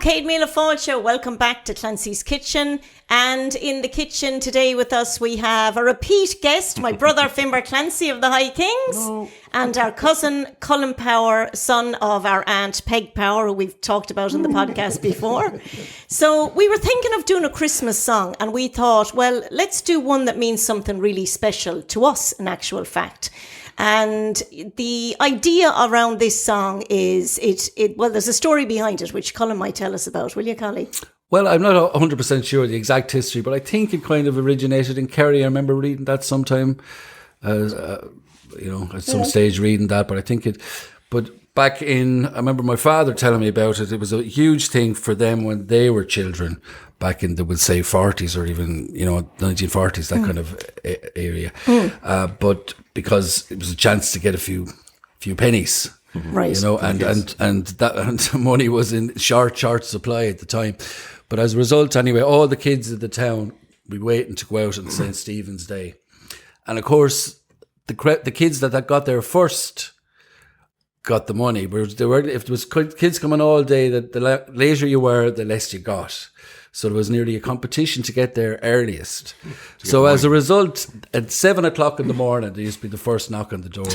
Céad Míle Fáilte, welcome back to Clancy's Kitchen. And in the kitchen today with us we have a repeat guest, my brother Finbarr Clancy of the High Kings, and our cousin Colm Power, son of our aunt Peg Power, who we've talked about in the podcast before. So we were thinking of doing a Christmas song, and we thought, well, let's do one that means something really special to us, in actual fact. And the idea around this song is, well, there's a story behind it, which Colin might tell us about. Will you, Colin? Well, I'm not 100% sure the exact history, but I think it kind of originated in Kerry. I remember reading that sometime, at some stage reading that, but I think but back I remember my father telling me about it. It was a huge thing for them when they were children, back in the, we'll say 40s or even, 1940s, that kind of area. But because it was a chance to get a few pennies. Right. And that money was in short supply at the time. But as a result, anyway, all the kids of the town were waiting to go out on St. Stephen's Day. And of course, the kids that got there first got the money. If there was kids coming all day, the later you were, the less you got. So there was nearly a competition to get there earliest. So as a result, at 7 o'clock in the morning, there used to be the first knock on the door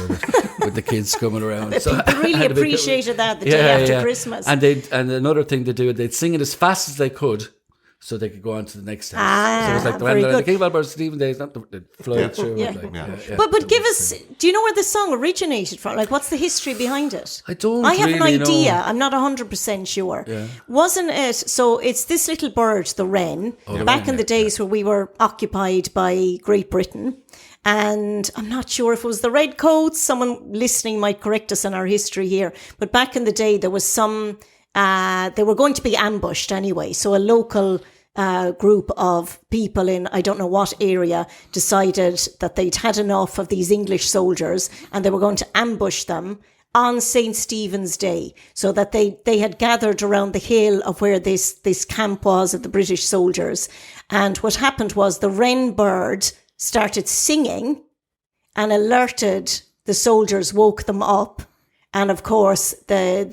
with the kids coming around. So people really appreciated that the day after Christmas. And another thing they do, they'd sing it as fast as they could, so they could go on to the next house. So it was like the King of Stephen Days, not the flow through. But give us, do you know where the song originated from? Like, what's the history behind it? I have really an idea. know. I'm not 100% sure. Yeah. Wasn't it? So it's this little bird, the Wren, back in the days where we were occupied by Great Britain. And I'm not sure if it was the Redcoats. Someone listening might correct us on our history here. But back in the day, there was some... they were going to be ambushed anyway. So a local group of people in I don't know what area decided that they'd had enough of these English soldiers and they were going to ambush them on St. Stephen's Day. So that they had gathered around the hill of where this camp was of the British soldiers. And what happened was the wren bird started singing and alerted the soldiers, woke them up. And of course, the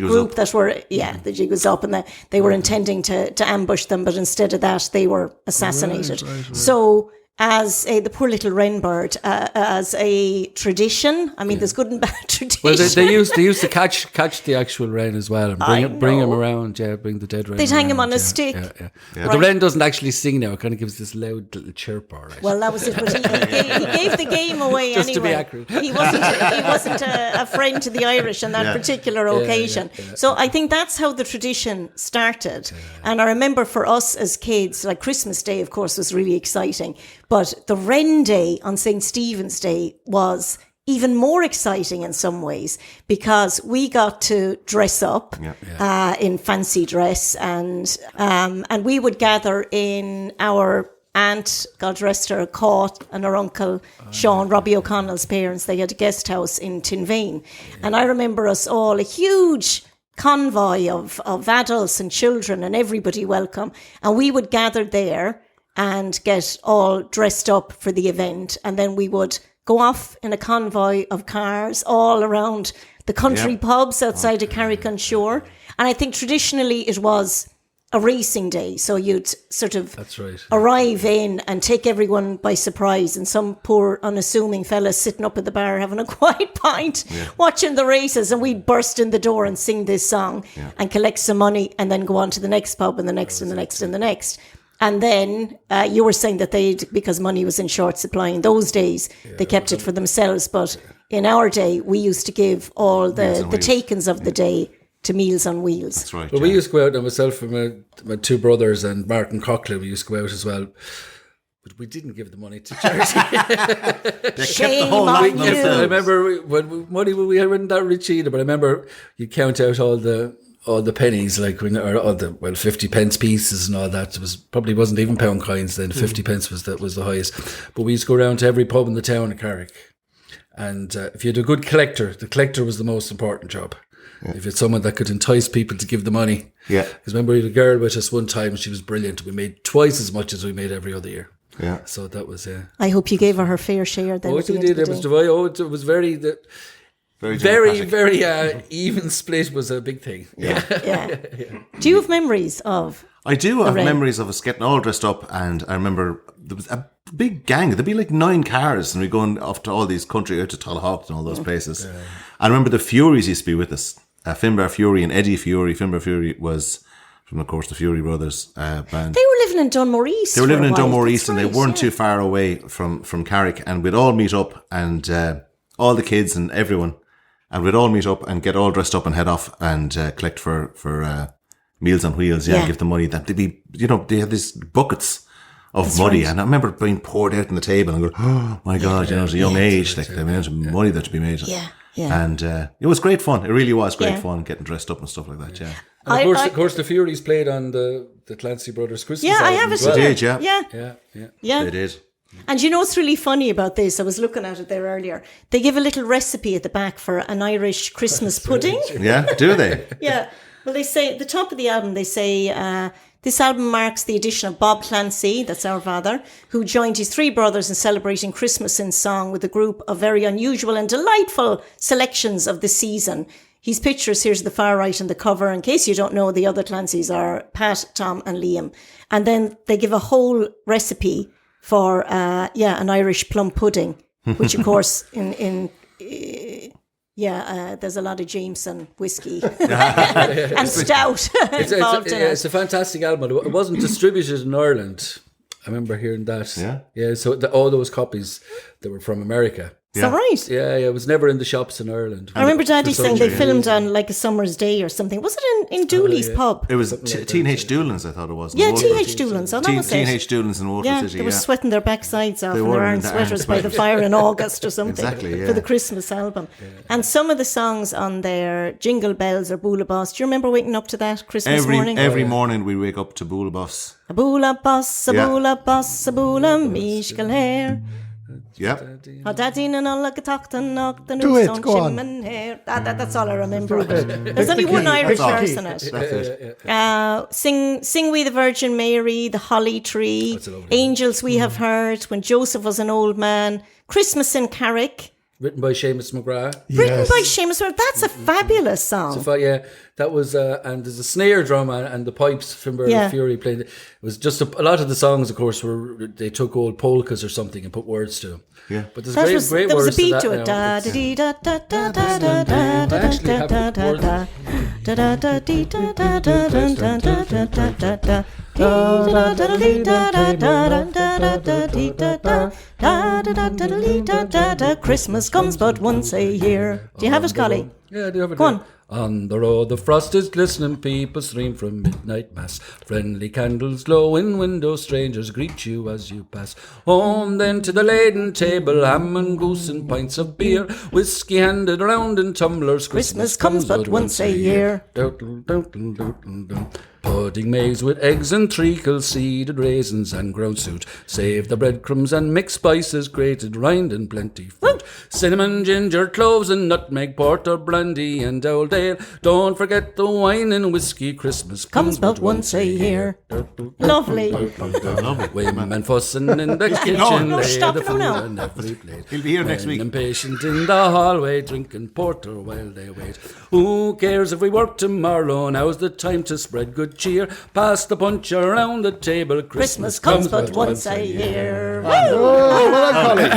group that were, the jig was up, and they were intending to ambush them, but instead of that, they were assassinated. Right. So, as the poor little wren bird, as a tradition, I mean, there's good and bad tradition. Well, they used to catch the actual wren as well and bring him around. Yeah, bring the dead wren. They'd hang him on a stick. Yeah. Right. The wren doesn't actually sing now; it kind of gives this loud little chirp. All right. Well, that was it. But he gave the game away just anyway. To be accurate. He wasn't a friend to the Irish on that particular occasion. So I think that's how the tradition started. And I remember for us as kids, like Christmas Day, of course, was really exciting. But the Wren Day on St. Stephen's Day was even more exciting in some ways because we got to dress up in fancy dress and we would gather in our aunt, God rest her, Caught, and her uncle Sean, Robbie O'Connell's parents. They had a guest house in Tinvain. And I remember us all, a huge convoy of adults and children and everybody welcome. And we would gather there and get all dressed up for the event. And then we would go off in a convoy of cars all around the country pubs outside of Carrickfergus. And I think traditionally it was a racing day. So you'd sort of arrive in and take everyone by surprise. And some poor unassuming fella sitting up at the bar having a quiet pint, watching the races. And we'd burst in the door and sing this song and collect some money and then go on to the next pub and the next and the next and the next. And then you were saying that because money was in short supply in those days, they kept it for themselves. But in our day, we used to give all the takings of the day to Meals on Wheels. That's right. Well, we used to go out, and myself and my two brothers and Martin Coughlin, we used to go out as well. But we didn't give the money to charity. Shame on you. I remember when we weren't that rich either, but I remember you count out all the pennies, like all the 50 pence pieces and all that. Probably wasn't even pound coins then. 50 pence was the highest. But we used to go around to every pub in the town of Carrick. And if you had a good collector, the collector was the most important job. If you had someone that could entice people to give the money. Yeah. Because remember, we had a girl with us one time and she was brilliant. We made twice as much as we made every other year. Yeah. So that was I hope you gave her fair share then. Oh, we did. It was very very even split was a big thing. Yeah. Do you have memories of? I do have memories of us getting all dressed up, and I remember there was a big gang. There'd be like 9 cars, and we'd going off to all these country, out to Tullahawk and all those places. I remember the Furies used to be with us. Finbarr Fury and Eddie Fury. Finbarr Fury was from, of course, the Fury Brothers band. They were living in Dunmore East. They were living in Dunmore East, and they weren't too far away from Carrick. And we'd all meet up, and all the kids and everyone, and we'd all meet up and get all dressed up and head off and collect for Meals on Wheels. Give them money. That they'd be, they had these buckets of money, and I remember it being poured out on the table and going, "Oh my God!" at a young age, like the amount of money that to be made. And it was great fun. It really was great fun getting dressed up and stuff like that. And of course, the Furies played on the Clancy Brothers Christmas album. I have it. They did, yeah. They did. And you know what's really funny about this? I was looking at it there earlier. They give a little recipe at the back for an Irish Christmas pudding. Yeah, do they? Yeah. Well, they say at the top of the album, they say this album marks the addition of Bob Clancy, that's our father, who joined his 3 brothers in celebrating Christmas in song with a group of very unusual and delightful selections of the season. His pictures, here's the far right on the cover. In case you don't know, the other Clancys are Pat, Tom and Liam. And then they give a whole recipe for, an Irish plum pudding, which of course there's a lot of Jameson whiskey and stout involved in it. It's a fantastic album. It wasn't distributed in Ireland. I remember hearing that. Yeah. So all those copies that were from America. Is that right? Yeah, it was never in the shops in Ireland. I remember Daddy saying they filmed on like a summer's day or something. Was it in Dooley's pub? It was T&H Doolan's, I thought it was. Yeah, T.H. Doolan's. Oh, that was it. T.H. Doolan's in Waterford City. They were sweating their backsides off and they're wearing sweaters by the fire in August or something for the Christmas album. And some of the songs on there, Jingle Bells or Boola Boss. Do you remember waking up to that Christmas morning? Every morning we wake up to Boola Boss. A Boola Boss, a Boola Boss, a Boola Mishkel Hair. Yep. Daddy and all like a talkton knock the news on chimney hair. That's all I remember of it. There's only one Irish verse in it. That's it. Sing We the Virgin Mary, The Holly Tree, Angels We Have Heard, When Joseph Was an Old Man, Christmas in Carrick. Written by Seamus McGrath. Written by Seamus McGrath. That's a fabulous song. That was, and there's a snare drum and the pipes. Finbarr Fury played. It was just a lot of the songs, of course, they took old polkas or something and put words to them. Yeah, but there's great there was words a beat to it. Da da dee da da da da da da da da da da da da da dee da da da da da da da da. Christmas comes but once a year. Do you have it, Colin? Yeah, I do have it. Go on. On the road the frost is glistening, people stream from midnight mass. Friendly candles glow in windows, strangers greet you as you pass. Home then to the laden table, ham and goose and pints of beer, whiskey handed round in tumblers. Christmas comes but once a year. Pudding maize with eggs and treacle, seeded raisins and ground suet. Save the breadcrumbs and mixed spices, grated rind and plenty fruit. Cinnamon, ginger, cloves and nutmeg, porter, brandy and old ale. Don't forget the wine and whiskey, Christmas comes but once a year. Lovely. Women fussing in the kitchen, no, stop the it food now. on every plate. He'll be here next week. Impatient in the hallway, drinking porter while they wait. Who cares if we work tomorrow? Now's the time to spread good cheer. Pass the punch around the table. Christmas comes but once a year.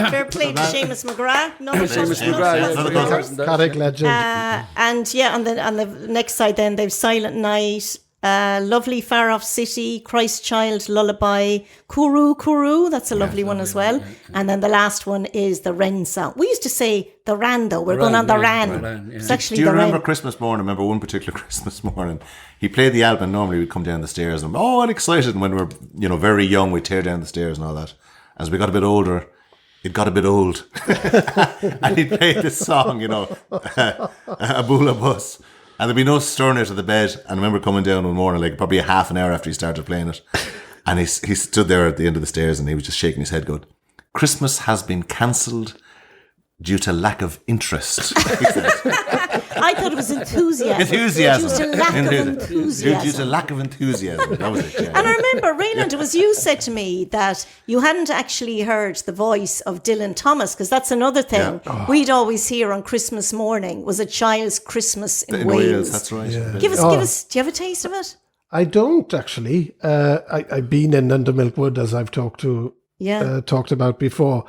Fair play to Seamus McGrath. Seamus McGrath, Carrick legend. And on the next side then they've Silent Night, Lovely Far Off City, Christ Child, Lullaby, Kuru Kuru, that's a lovely one as well. And then the last one is the Wren song. We used to say the Ran though. We're going on the Ran. It's actually Do you the remember Wren. Christmas morning? I remember one particular Christmas morning. He played the album. Normally we'd come down the stairs and I'm excited. And when we were very young, we'd tear down the stairs and all that. As we got a bit older, it got a bit old. And he played this song, A Boola Bus. And there'd be no stirring out of the bed. And I remember coming down one morning, like probably a half an hour after he started playing it. And he stood there at the end of the stairs and he was just shaking his head going, Christmas has been cancelled due to lack of interest. I thought it was enthusiasm. Enthusiasm. Due to lack of enthusiasm. Due to lack of enthusiasm. That was it, yeah. And I remember, Ryland, it was you said to me that you hadn't actually heard the voice of Dylan Thomas, because that's another thing we'd always hear on Christmas morning was A Child's Christmas in Wales. That's right. Yeah. Give us, do you have a taste of it? I don't actually. I've been in Under Milkwood, as I've talked about before.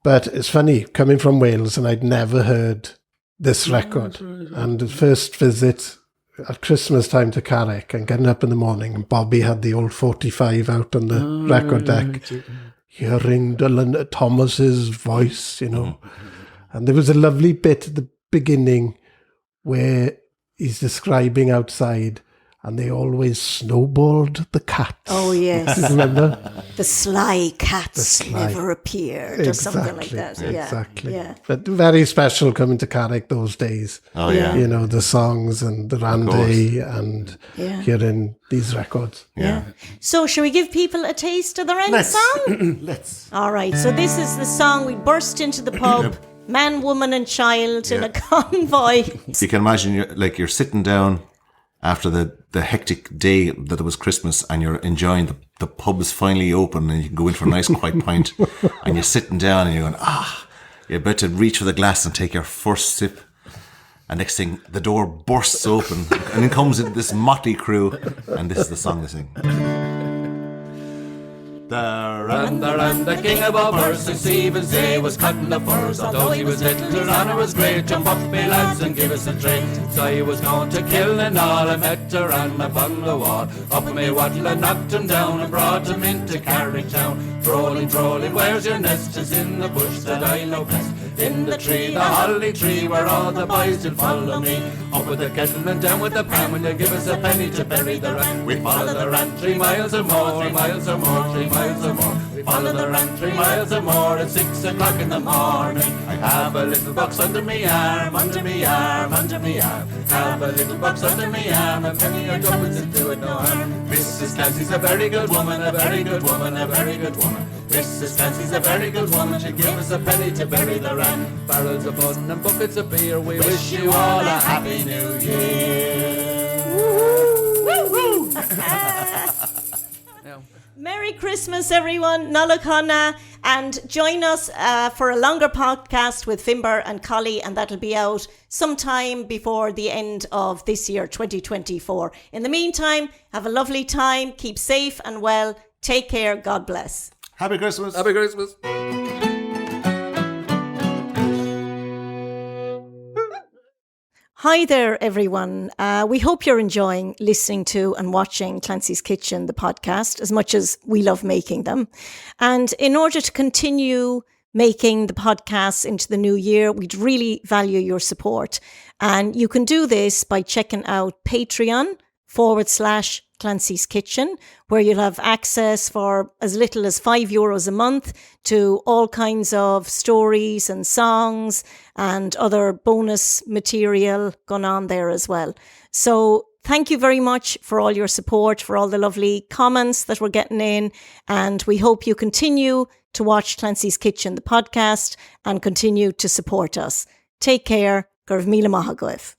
But it's funny, coming from Wales, and I'd never heard this record. And the first visit at Christmas time to Carrick, and getting up in the morning, and Bobby had the old 45 out on the record deck, hearing Dylan Thomas's voice, you know. And there was a lovely bit at the beginning where he's describing outside, and they always snowballed the cats. Oh, yes. Remember? The sly cats never appeared, or something like that. Exactly. Yeah. But very special coming to Carrick those days. Oh, yeah. You know, the songs and the Randy and hearing these records. Yeah. So, shall we give people a taste of the Wren song? Let's. All right. So, this is the song. We burst into the pub, man, woman, and child in a convoy. You can imagine you're sitting down after the hectic day that it was Christmas, and you're enjoying the pub is finally open, and you can go in for a nice quiet pint, and you're sitting down and you're going, you're about to reach for the glass and take your first sip, and next thing the door bursts open and in comes this motley crew, and this is the song they sing. The king of all birds, St. Stephen's Day was cutting the furs. Although he was little, his honour was great. Jump up, me lads, and give us a treat. So he was going to kill and all. I met her on upon the wall. Up me wattle and knocked him down and brought him into Carrick town. Trolling, where's your nest? It's in the bush that I know best. In the tree, the holly tree, where all the boys did follow me. Up with the kettle and down with the pan. When you give us a penny to bury the rat, we follow the rat 3 miles or more, 3 miles or more, 3 miles or more. We follow the rat 3 miles or more at 6 o'clock in the morning. I have a little box under me arm, under me arm, under me arm. Have a little box under me arm, a penny or tuppence to do it no harm. Mrs. Clancy's a very good woman, a very good woman, a very good woman. Mrs. Clancy's a very good woman, she gave us a penny to bury the rat. Barrels of pudding and buckets of beer, we wish you all a happy new year. Woo-hoo! Merry Christmas, everyone. Nalakana, and join us for a longer podcast with Finbarr and Colin, and that'll be out sometime before the end of this year, 2024. In the meantime, have a lovely time. Keep safe and well. Take care. God bless. Happy Christmas. Happy Christmas. Hi there, everyone. We hope you're enjoying listening to and watching Clancy's Kitchen, the podcast, as much as we love making them. And in order to continue making the podcasts into the new year, we'd really value your support. And you can do this by checking out Patreon/Clancy's Kitchen, where you'll have access for as little as €5 a month to all kinds of stories and songs and other bonus material going on there as well. So thank you very much for all your support, for all the lovely comments that we're getting in, and we hope you continue to watch Clancy's Kitchen, the podcast, and continue to support us. Take care. Gurv Mila Mahagoif.